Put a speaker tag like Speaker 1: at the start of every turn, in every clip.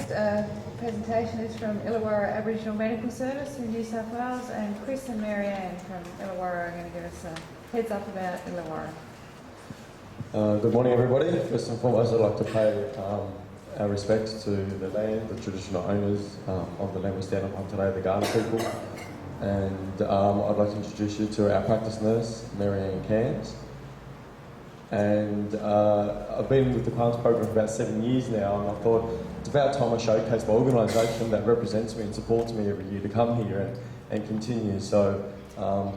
Speaker 1: next presentation is from Illawara Aboriginal Medical Service in New South Wales, and Chris and Marianne from Illawara are going to give us a heads up about Illawara.
Speaker 2: Good morning, everybody. First and foremost, I'd like to pay our respects to the land, the traditional owners of the land we stand upon today, the Garden people. And I'd like to introduce you to our practice nurse, Marianne QAAMS. And I've been with the QAAMS program for about 7 years now, and I thought it's about time I showcase my organisation that represents me and supports me every year to come here and continue. So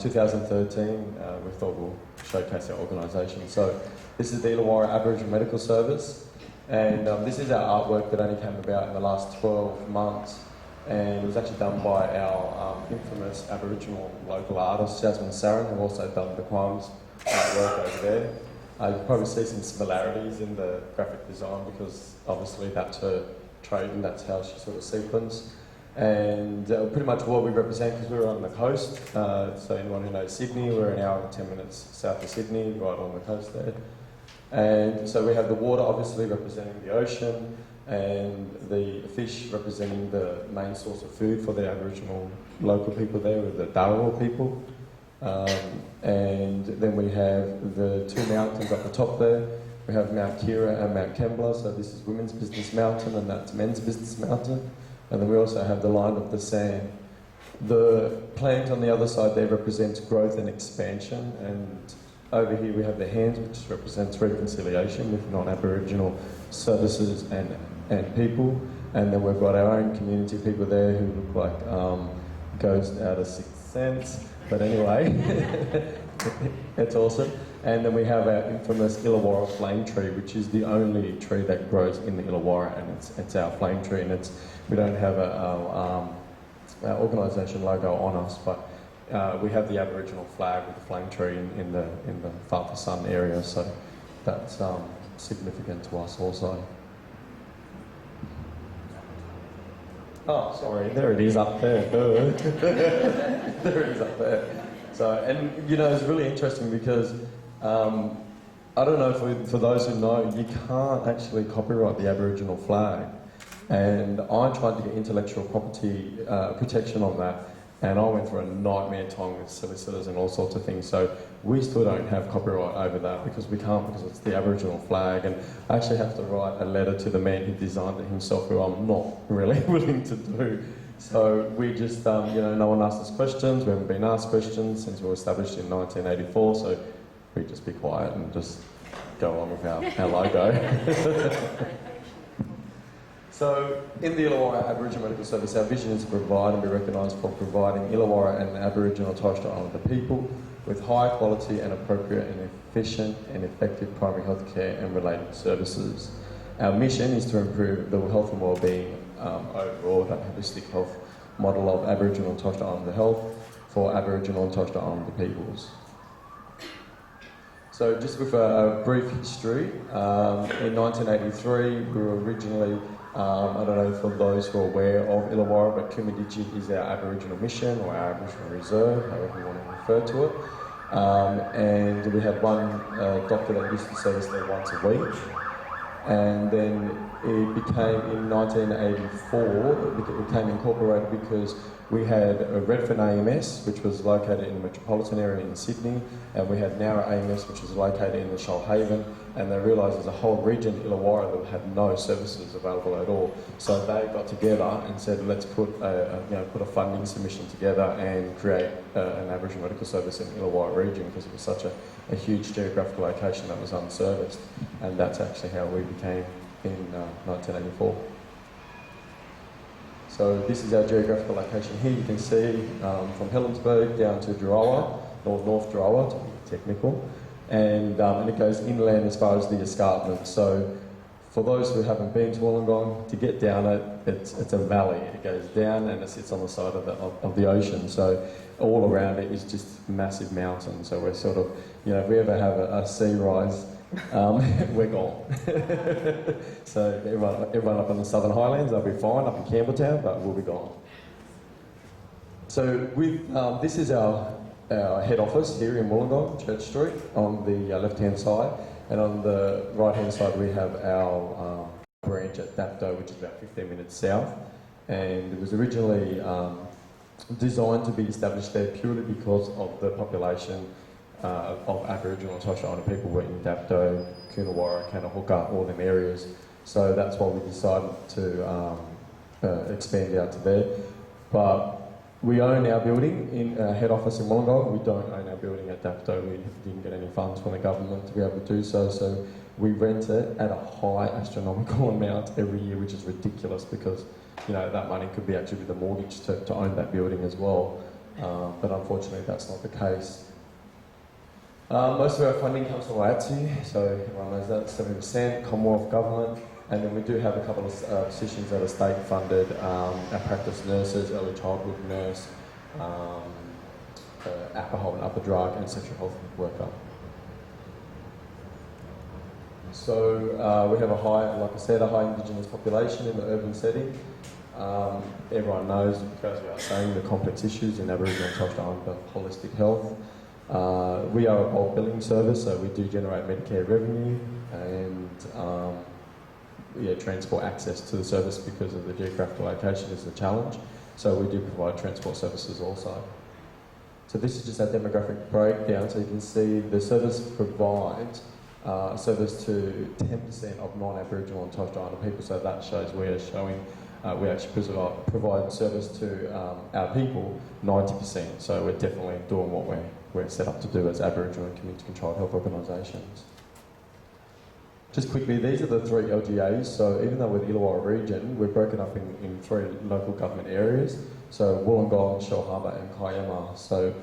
Speaker 2: 2013, we thought we'll showcase our organisation. So this is the Illawara Aboriginal Medical Service, and this is our artwork that only came about in the last 12 months, and it was actually done by our infamous Aboriginal local artist, Jasmine Sarin, who also done the QAAMS artwork over there. You can probably see some similarities in the graphic design because obviously that's her trade and that's how she sort of sequenced. And pretty much what we represent, because we're on the coast, so anyone who knows Sydney, we're an hour and 10 minutes south of Sydney, right on the coast there. And so we have the water obviously representing the ocean, and the fish representing the main source of food for the Aboriginal local people there, with the Dharawal people. And then we have the two mountains up the top there. We have Mount Kira and Mount Kembla, so this is Women's Business Mountain and that's Men's Business Mountain. And then we also have the line of the sand. The plant on the other side there represents growth and expansion, and over here we have the hands, which represents reconciliation with non-Aboriginal services and people. And then we've got our own community people there who look like ghosts out of Sixth Sense. But anyway, it's awesome. And then we have our infamous Illawara flame tree, which is the only tree that grows in the Illawara, and it's our flame tree. And we don't have our organisation logo on us, but we have the Aboriginal flag with the flame tree in the Father Sun area, so that's significant to us also. Oh, sorry, there it is up there. There it is up there. So, and you know, it's really interesting because I don't know, for those who know, you can't actually copyright the Aboriginal flag. And I tried to get intellectual property protection on that, and I went through a nightmare time with solicitors and all sorts of things. So we still don't have copyright over that because we can't, because it's the Aboriginal flag. And I actually have to write a letter to the man who designed it himself, who I'm not really willing to do. So we just, you know, no one asked us questions. We haven't been asked questions since we were established in 1984. So we just be quiet and just go on with our logo. So, in the Illawara Aboriginal Medical Service, our vision is to provide and be recognised for providing Illawara and Aboriginal and Torres Strait Islander people with high quality and appropriate and efficient and effective primary health care and related services. Our mission is to improve the health and well-being overall, that holistic health model of Aboriginal and Torres Strait Islander health for Aboriginal and Torres Strait Islander peoples. So just with a brief history, in 1983 we were originally, I don't know for those who are aware of Illawara, but Kumidiji is our Aboriginal mission or our Aboriginal reserve, however you want to refer to it. And we had one doctor that used to service there once a week. And then it became, in 1984, it became incorporated because we had a Redfern AMS, which was located in the metropolitan area in Sydney, and we had Nowra AMS, which was located in the Shoalhaven, and they realised there's a whole region, Illawara, that had no services available at all. So they got together and said, let's put a funding submission together and create an Aboriginal medical service in the Illawara region, because it was such a huge geographical location that was unserviced, and that's actually how we became in 1984. So this is our geographical location here. You can see from Helensburgh down to Durawa, or North Durawa to be technical, and it goes inland as far as the escarpment. So for those who haven't been to Wollongong, to get down it, it's a valley. It goes down and it sits on the side of the ocean. So all around it is just massive mountains. So we're sort of, you know, if we ever have a sea rise, we're gone. So everyone up in the Southern Highlands, they'll be fine up in Campbelltown, but we'll be gone. So this is our head office here in Wollongong, Church Street, on the left-hand side, and on the right-hand side we have our branch at Dapto, which is about 15 minutes south. And it was originally designed to be established there purely because of the population of Aboriginal and Torres Strait Islander people were in Dapto, Illawara, Kanahooka, all them areas. So that's why we decided to expand out to there. But we own our building in head office in Wollongong. We don't own our building at Dapto. We didn't get any funds from the government to be able to do so. So we rent it at a high astronomical amount every year, which is ridiculous because that money could be actually the mortgage to own that building as well. But unfortunately, that's not the case. Most of our funding comes from ATSI, so everyone knows that, 70%, Commonwealth Government. And then we do have a couple of positions that are state funded, our practice nurses, early childhood nurse, alcohol and upper drug, and sexual health worker. So we have a high, like I said, a high Indigenous population in the urban setting. Everyone knows, it goes without saying, the complex issues in Aboriginal and Torres Strait Islander holistic health. We are a bulk billing service, so we do generate Medicare revenue and transport access to the service because of the geographical location is the challenge. So we do provide transport services also. So this is just our demographic breakdown. So you can see the service provides service to 10% of non-Aboriginal and Torres Strait Islander people. So that shows we are showing we actually provide service to our people 90%. So we're definitely doing what we're set up to do as Aboriginal and community-controlled health organisations. Just quickly, these are the 3 LGAs. So even though we're the Illawara region, we're broken up in 3 local government areas. So Wollongong, Shellharbour and QAAMS. So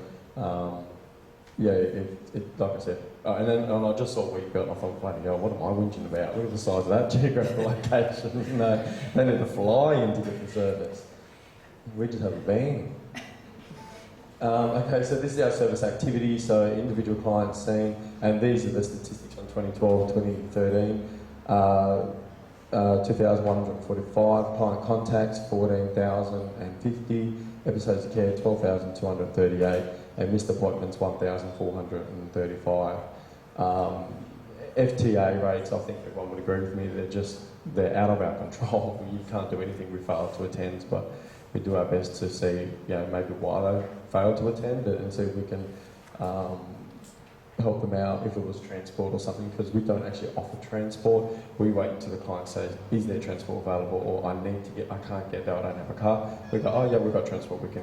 Speaker 2: like I said, and I just saw Wheatbelt and I thought, bloody hell, what am I whinging about? Look at the size of that geographical location. They need to fly in to get the service. We just have a van. Okay, so this is our service activity, so individual clients seen, and these are the statistics on 2012, 2013. 2,145, client contacts, 14,050, episodes of care, 12,238, and missed appointments, 1,435. FTA rates, I think everyone would agree with me, they're out of our control. You can't do anything, we fail to attend, but we do our best to see, maybe why they fail to attend and see if we can help them out if it was transport or something, because we don't actually offer transport. We wait until the client says, is there transport available, or I can't get there, I don't have a car. We go, oh yeah, we've got transport, we can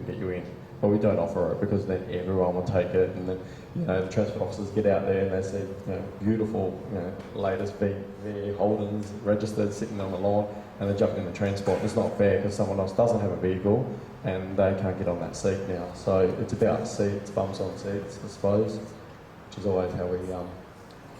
Speaker 2: get you in. But we don't offer it because then everyone will take it, and then the transport officers get out there and they see beautiful latest VV Holdens registered sitting on the lawn, and they jump in the transport. It's not fair because someone else doesn't have a vehicle and they can't get on that seat now. So it's about seats, bums on seats, I suppose, which is always how we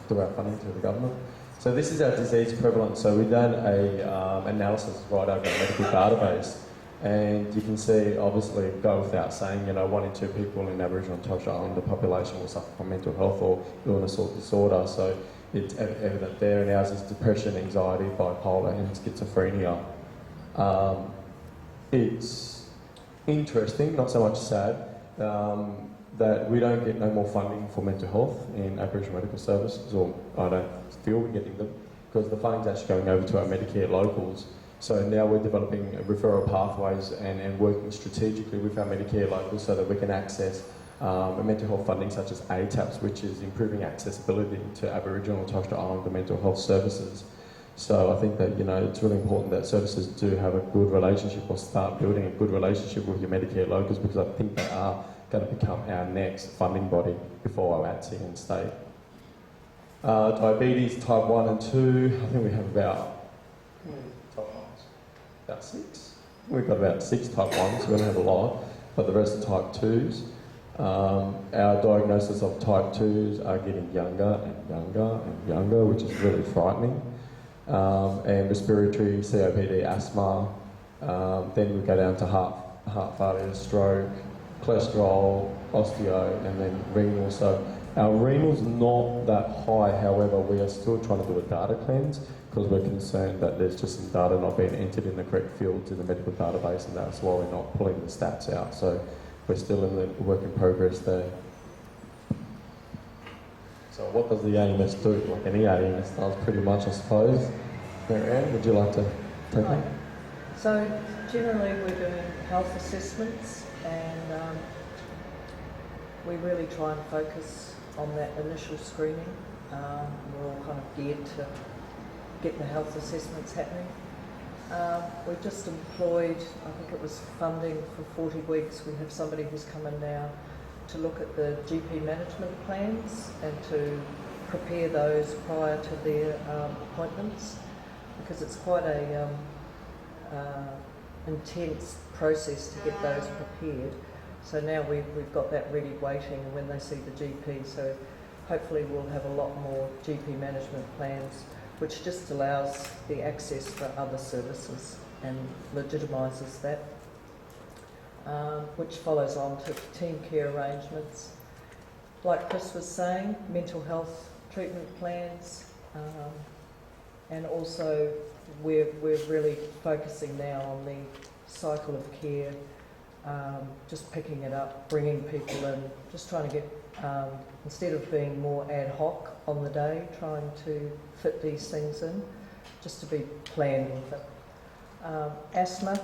Speaker 2: do our funding through the government. So this is our disease prevalence. So we've done a analysis right over a medical database. And you can see, obviously, go without saying, 1 in 2 people in Aboriginal and Torres Strait Islander population will suffer from mental health or illness or disorder. So it's evident there, and ours is depression, anxiety, bipolar, and schizophrenia. It's interesting, not so much sad, that we don't get no more funding for mental health in Aboriginal medical services, or I don't feel we're getting them, because the funding's actually going over to our Medicare locals. So now we're developing referral pathways and working strategically with our Medicare locals so that we can access mental health funding such as ATAPS, which is improving accessibility to Aboriginal and Torres Strait Islander mental health services. So I think that it's really important that services do have a good relationship, or start building a good relationship with your Medicare locals, because I think they are going to become our next funding body before our ATSI and state. Diabetes type 1 and 2, I think we have about 6. We've got about 6 type 1s, we don't have a lot, but the rest are type 2s. Our diagnosis of type 2s are getting younger and younger and younger, which is really frightening. And respiratory, COPD, asthma. Then we go down to heart failure, stroke, cholesterol, osteo, and then renal. So our renal's not that high, however, we are still trying to do a data cleanse because we're concerned that there's just some data not being entered in the correct fields in the medical database, and that's why we're not pulling the stats out. So we're still in the work in progress there. So what does the AMS do? Like any AMS does pretty much, I suppose. Marianne, would you like to take
Speaker 3: Right.
Speaker 2: on?
Speaker 3: So generally we're doing health assessments and we really try and focus on that initial screening. We're all kind of geared to get the health assessments happening. We've just employed, I think it was funding for 40 weeks. We have somebody who's come in now to look at the GP management plans and to prepare those prior to their appointments, because it's quite a intense process to get those prepared. So now we've got that ready waiting when they see the GP. So hopefully we'll have a lot more GP management plans, which just allows the access for other services and legitimises that, which follows on to team care arrangements. Like Chris was saying, mental health treatment plans, and also we're really focusing now on the cycle of care, just picking it up, bringing people in, just trying to get, instead of being more ad hoc on the day, trying to fit these things in, just to be planned with it. Asthma,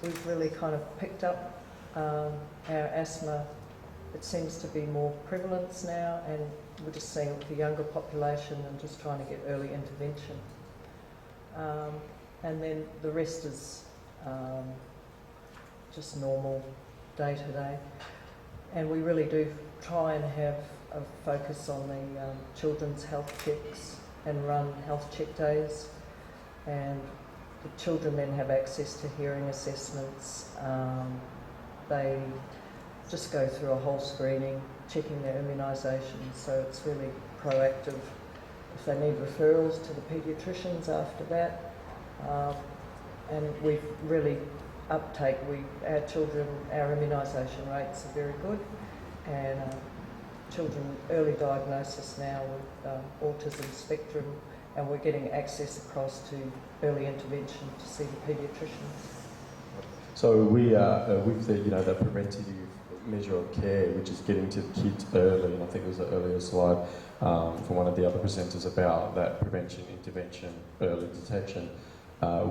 Speaker 3: we've really kind of picked up our asthma. It seems to be more prevalence now, and we're just seeing it with the younger population and just trying to get early intervention. And then the rest is just normal day to day. And we really do try and have a focus on the children's health checks and run health check days. And the children then have access to hearing assessments. They just go through a whole screening, checking their immunisations, so it's really proactive. If they need referrals to the paediatricians after that, and we've really our children, our immunisation rates are very good, and children early diagnosis now with autism spectrum, and we're getting access across to early intervention to see the paediatricians.
Speaker 2: So we with the preventative measure of care, which is getting to the kids early, and I think there was an earlier slide from one of the other presenters about that prevention, intervention, early detection.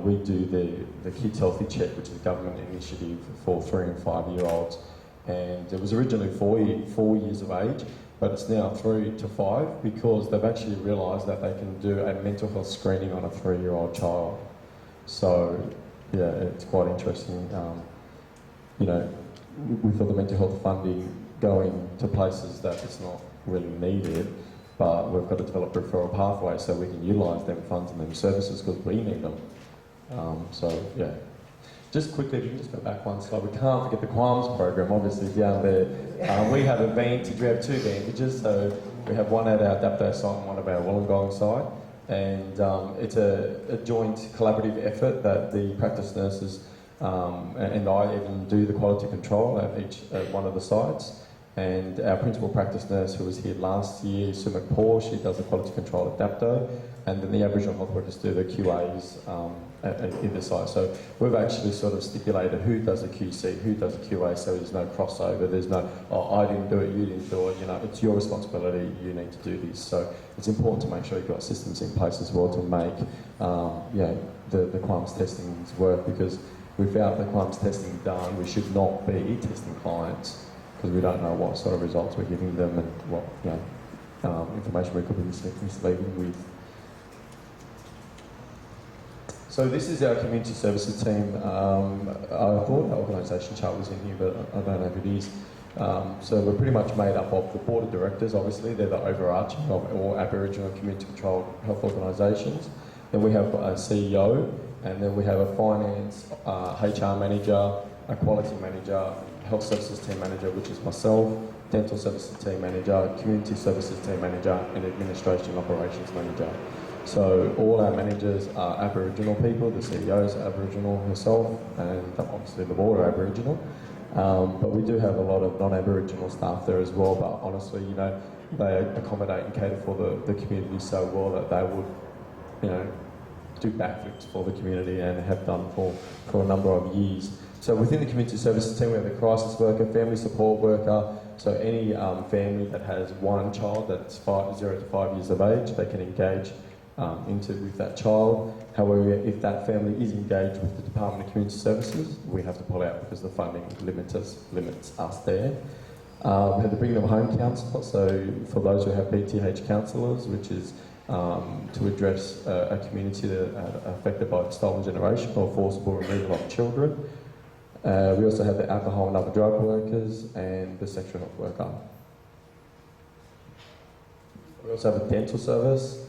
Speaker 2: We do the Kids Healthy Check, which is a government initiative for 3 and 5 year olds, and it was originally 4 years of age, but it's now 3 to 5 because they've actually realised that they can do a mental health screening on a 3-year-old child. So yeah, it's quite interesting. With all the mental health funding going to places that it's not really needed, but we've got to develop referral pathways so we can utilise them funds and them services because we need them. So yeah, just quickly, if you can just go back one slide, we can't forget the QAAMS program, obviously down there. We have we have 2 advantages, so we have one at our Dapto site and one at our Wollongong site, and it's a joint collaborative effort that the practice nurses and I even do the quality control at one of the sites. And our principal practice nurse, who was here last year, Sue McPaul, she does the quality control at Dapto, and then the Aboriginal health workers do the QAs at either site. So we've actually sort of stipulated who does a QC, who does a QA, so there's no crossover. There's no, oh, I didn't do it, you didn't do it. It's your responsibility. You need to do this. So it's important to make sure you've got systems in place as well to make the QAAMS testings work, because without the QAAMS testing done, we should not be testing clients, because we don't know what sort of results we're giving them and what information we could be misleading with. So this is our community services team. I thought our organisation chart was in here, but I don't know if it is. So we're pretty much made up of the board of directors, obviously, they're the overarching of all Aboriginal community-controlled health organisations. Then we have a CEO, and then we have a finance, HR manager, a quality manager, health services team manager, which is myself, dental services team manager, community services team manager, and administration operations manager. So all our managers are Aboriginal people, the CEO is Aboriginal herself, and obviously the board are Aboriginal. But we do have a lot of non-Aboriginal staff there as well, but honestly, they accommodate and cater for the community so well that they would, do backflips for the community and have done for a number of years. So within the community services team, we have a crisis worker, family support worker. So any family that has one child that's 0 to 5 years of age, they can engage into with that child. However, if that family is engaged with the Department of Community Services, we have to pull out because the funding limits us there. We had to bring them home counsellor, so for those who have BTH counsellors, which is to address a community that affected by the stolen generation or forcible removal of children. We also have the alcohol and other drug workers and the sexual health worker. We also have a dental service,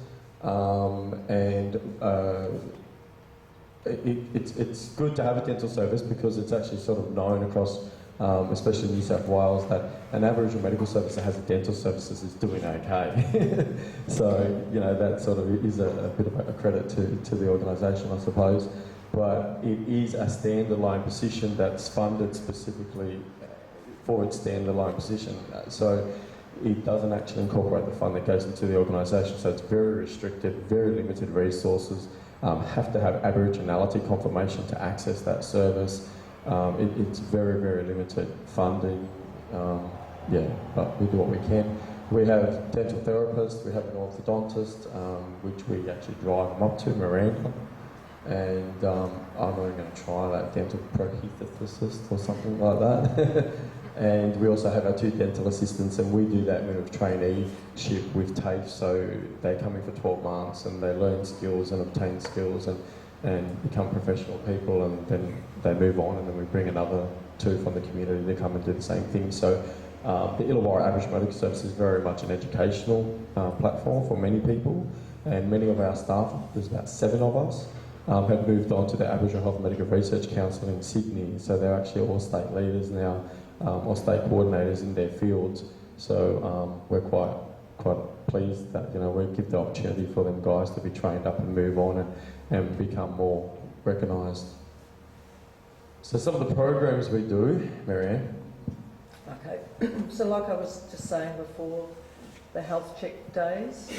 Speaker 2: it's good to have a dental service because it's actually sort of known across, especially New South Wales, that an Aboriginal medical service that has a dental services is doing okay. So, you know, that sort of is a bit of a credit to the organisation, I suppose. But it is a standalone position that's funded specifically for its standalone position. So it doesn't actually incorporate the fund that goes into the organisation. So it's very restricted, very limited resources, have to have Aboriginality confirmation to access that service. It's very, very limited funding. But we do what we can. We have dental therapists, we have an orthodontist, which we actually drive them up to, Miranda. And I'm not going to try that dental prosthesist or something like that. And we also have our 2 dental assistants, and we do that with traineeship with TAFE. So they come in for 12 months and they learn skills and obtain skills and become professional people, and then they move on, and then we bring another 2 from the community to come and do the same thing. So the Illawara Aboriginal Medical Service is very much an educational platform for many people, and many of our staff, there's about 7 of us, have moved on to the Aboriginal Health and Medical Research Council in Sydney. So they're actually all state leaders now, or state coordinators in their fields. So we're quite pleased that, you know, we give the opportunity for them guys to be trained up and move on and become more recognised. So some of the programs we do, Marianne.
Speaker 3: Okay, so like I was just saying before, the health check days,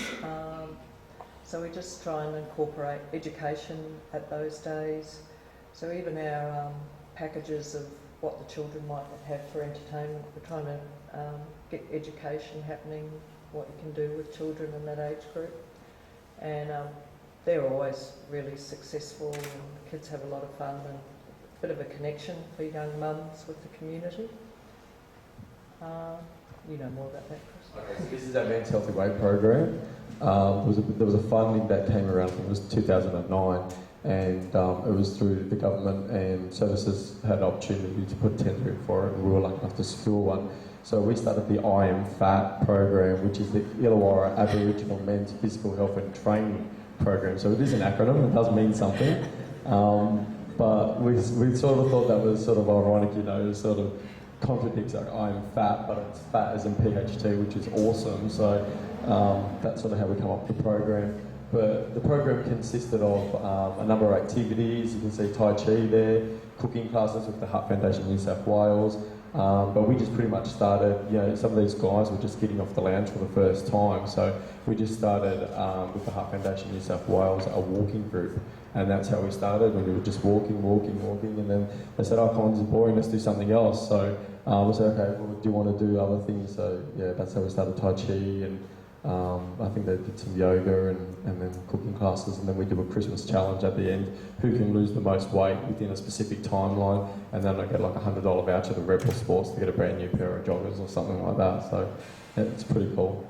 Speaker 3: so we just try and incorporate education at those days. So even our packages of what the children might have for entertainment, we're trying to get education happening, what you can do with children in that age group. And they're always really successful, and the kids have a lot of fun and a bit of a connection for young mums with the community. You know more about that, Chris.
Speaker 2: Okay, so this is our Men's Healthy Way program. There was a funding that came around, I think it was 2009, and it was through the government, and services had an opportunity to put tender in for it, and we were lucky enough to secure one. So we started the I Am Fat program, which is the Illawara Aboriginal Men's Physical Health and Training program. So it is an acronym, it does mean something. But we sort of thought that was sort of ironic, you know, sort of contradicts like I am fat, but it's fat as in PHT, which is awesome. So that's sort of how we come up with the program. But the program consisted of a number of activities. You can see Tai Chi there, cooking classes with the Heart Foundation New South Wales. But we just pretty much started, you know, some of these guys were just getting off the lounge for the first time. So we just started with the Heart Foundation New South Wales, a walking group. And that's how we started. We were just walking. And then they said, oh, come on, this is boring, let's do something else. So we said, okay, well, do you want to do other things? So yeah, that's how we started Tai Chi, and I think they did some yoga and then cooking classes, and then we do a Christmas challenge at the end. Who can lose the most weight within a specific timeline? And then I get like a $100 voucher to Rebel Sports to get a brand new pair of joggers or something like that. So yeah, it's pretty cool.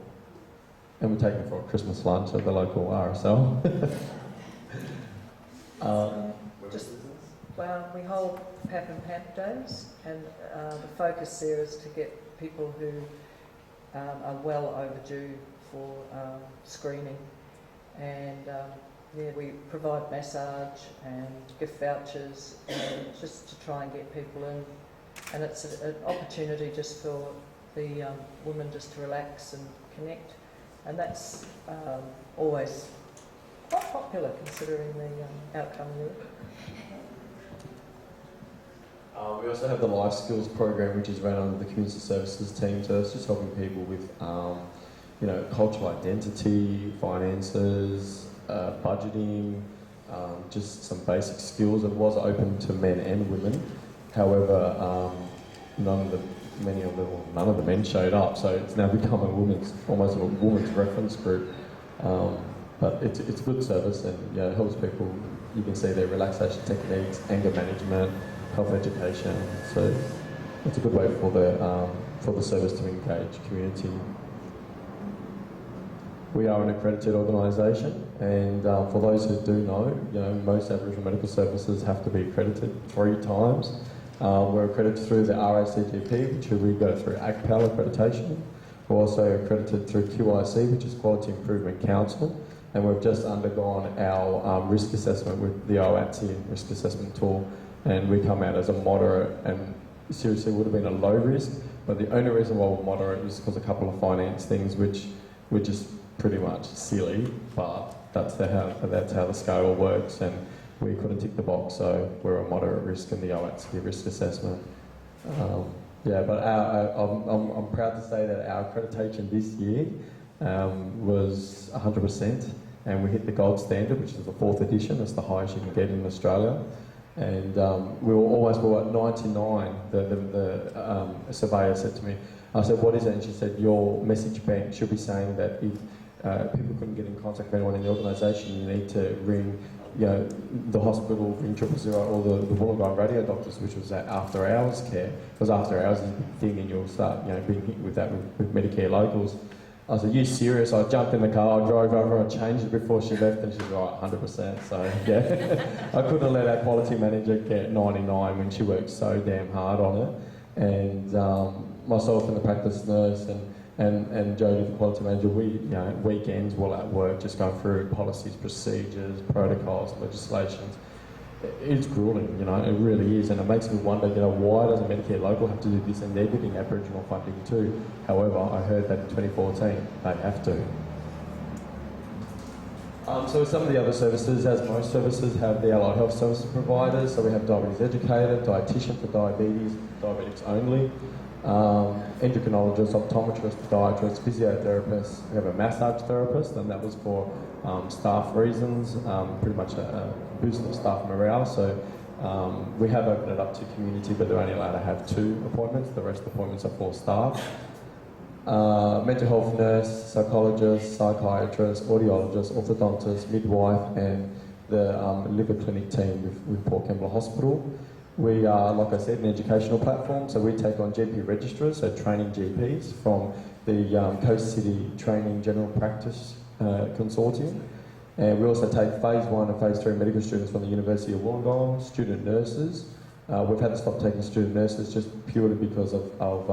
Speaker 2: And we take them for a Christmas lunch at the local RSL.
Speaker 3: We hold PAP and PAP days, and the focus there is to get people who are well overdue for screening, and we provide massage and gift vouchers, and just to try and get people in, and it's an opportunity just for the women just to relax and connect, and that's always quite popular considering the outcome there.
Speaker 2: We also have the Life Skills program, which is run under the Community Services team. So it's just helping people with, you know, cultural identity, finances, budgeting, just some basic skills. It was open to men and women. However, none of the men showed up. So it's now become almost a women's reference group. but it's a good service, and it helps people. You can see their relaxation techniques, anger management, health education. So it's a good way for the service to engage community. We are an accredited organisation, and for those who do know, most Aboriginal medical services have to be accredited 3 times. We're accredited through the RACGP, which we go through ACPAL accreditation. We're also accredited through QIC, which is Quality Improvement Council, and we've just undergone our risk assessment with the OATSI risk assessment tool, and we come out as a moderate, and seriously would have been a low risk, but the only reason why we're moderate is because a couple of finance things which were just pretty much silly, but that's how the scale works, and we couldn't tick the box, so we're a moderate risk in the OATSI risk assessment. But I'm proud to say that our accreditation this year was 100%, and we hit the gold standard, which is the 4th edition. It's the highest you can get in Australia. And we were at 99. The surveyor said to me, I said, what is it? And she said, your message bank should be saying that if people couldn't get in contact with anyone in the organisation, you need to ring the hospital, ring 000, or the Wollongong radio doctors, which was that after hours care, because after hours is a big thing, and you'll start being hit with that with Medicare locals. I said, you serious? I jumped in the car, I drove over, I changed it before she left, and she's right, 100%. So yeah, I couldn't let our quality manager get 99 when she worked so damn hard on it. And myself and the practice nurse and Jodie, the quality manager, we weekends while at work just going through policies, procedures, protocols, legislations. It's grueling, it really is, and it makes me wonder, why does a Medicare local have to do this, and they're getting Aboriginal funding too? However, I heard that in 2014 they have to. So some of the other services, as most services, have the allied health services providers. So we have diabetes educator, dietitian for diabetes, diabetics only, endocrinologist, optometrist, podiatrist, physiotherapist. We have a massage therapist, and that was for staff reasons, pretty much a boost of staff morale. So we have opened it up to community, but they're only allowed to have 2 appointments. The rest of the appointments are for staff. Mental health nurse, psychologist, psychiatrist, audiologist, orthodontist, midwife, and the liver clinic team with Port Kembla Hospital. We are, like I said, an educational platform, so we take on GP registrars, so training GPs from the Coast City Training General Practice Consortium. And we also take Phase 1 and Phase 3 medical students from the University of Wollongong, student nurses. We've had to stop taking student nurses just purely because of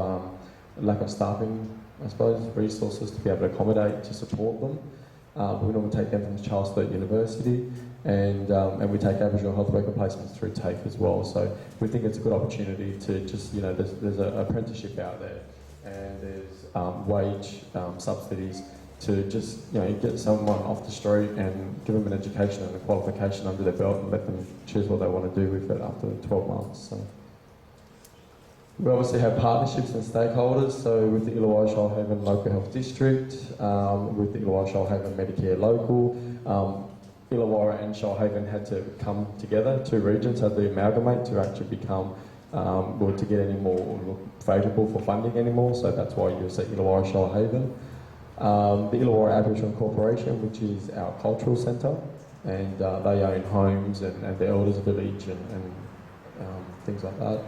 Speaker 2: lack of staffing, I suppose, resources to be able to accommodate, to support them. We normally take them from Charles Sturt University, and we take Aboriginal health worker placements through TAFE as well. So we think it's a good opportunity to just, there's an apprenticeship out there, and there's wage subsidies to just, get someone off the street and give them an education and a qualification under their belt, and let them choose what they want to do with it after 12 months. So we obviously have partnerships and stakeholders, so with the Illawara Shoalhaven Local Health District, with the Illawara Shoalhaven Medicare Local. Illawara and Shoalhaven had to come together, 2 regions had to amalgamate to actually become, or to get any more favourable for funding anymore, so that's why you see Illawara Shoalhaven. The Illawara Aboriginal Corporation, which is our cultural centre, and they own homes and the Elders Village and things like that.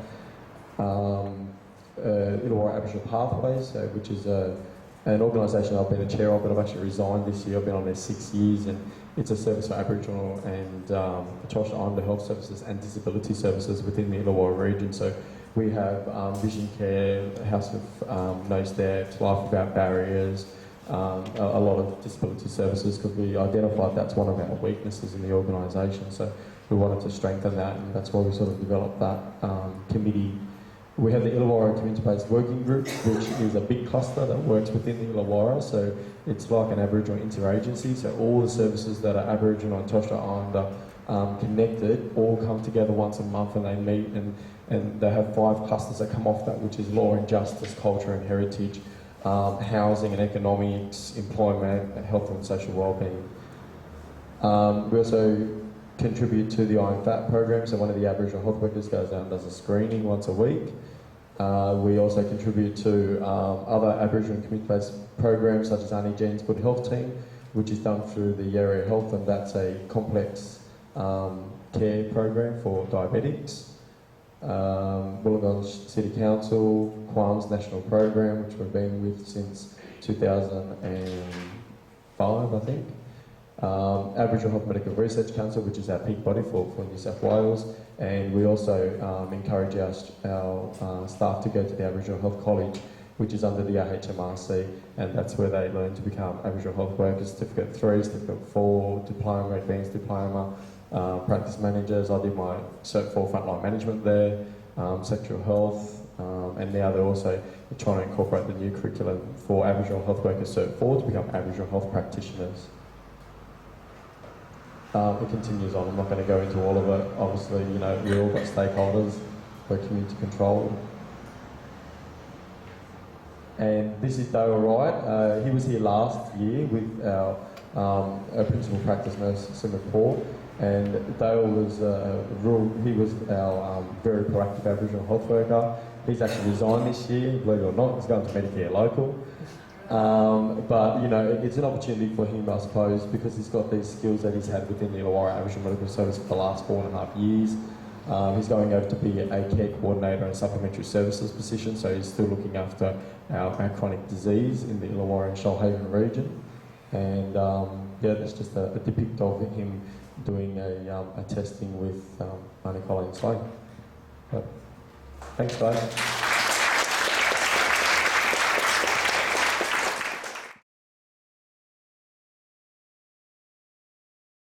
Speaker 2: Illawara Aboriginal Pathways, which is an organisation I've been a chair of, but I've actually resigned this year. I've been on there 6 years, and it's a service for Aboriginal and Torres Strait Islander health services and disability services within the Illawara region. So we have vision care, House of No Steps, Life Without Barriers, a lot of disability services, because we identified that's one of our weaknesses in the organisation. So we wanted to strengthen that, and that's why we sort of developed that committee. We have the Illawara Community-Based Working Group, which is a big cluster that works within the Illawara. So it's like an Aboriginal interagency. So all the services that are Aboriginal and Torres Strait Islander connected all come together once a month, and they meet, and they have 5 clusters that come off that, which is law and justice, culture and heritage, housing and economics, employment, health and social wellbeing. We also contribute to the Iron Fat program, so one of the Aboriginal health workers goes out and does a screening once a week. We also contribute to other Aboriginal community-based programs such as Auntie Jean's Good Health Team, which is done through the area health, and that's a complex care program for diabetics. Wollongong City Council, QAAMS National Program, which we've been with since 2005, I think. Aboriginal Health Medical Research Council, which is our peak body for New South Wales, and we also encourage our staff to go to the Aboriginal Health College, which is under the AHMRC, and that's where they learn to become Aboriginal Health Workers, Certificate 3, Certificate 4, Diploma, Advanced Diploma, Practice Managers. I did my Cert 4 Frontline Management there, Sexual Health, and now they're also trying to incorporate the new curriculum for Aboriginal Health Workers Cert 4 to become Aboriginal Health Practitioners. It continues on. I'm not going to go into all of it. Obviously, you know, we all got stakeholders. We're community controlled. And this is Dale Wright. He was here last year with our principal practice nurse, Simon Paul. And Dale was he was our very proactive Aboriginal health worker. He's actually resigned this year, believe it or not. He's going to Medicare Local. But, you know, it's an opportunity for him, I suppose, because he's got these skills that he's had within the Illawara Aboriginal Medical Service for the last 4.5 years. He's going over to be a care coordinator and supplementary services position, so he's still looking after our chronic disease in the Illawara and Shoalhaven region. And yeah, that's just a depict of him doing a testing with Colleen Sloan. But thanks, guys.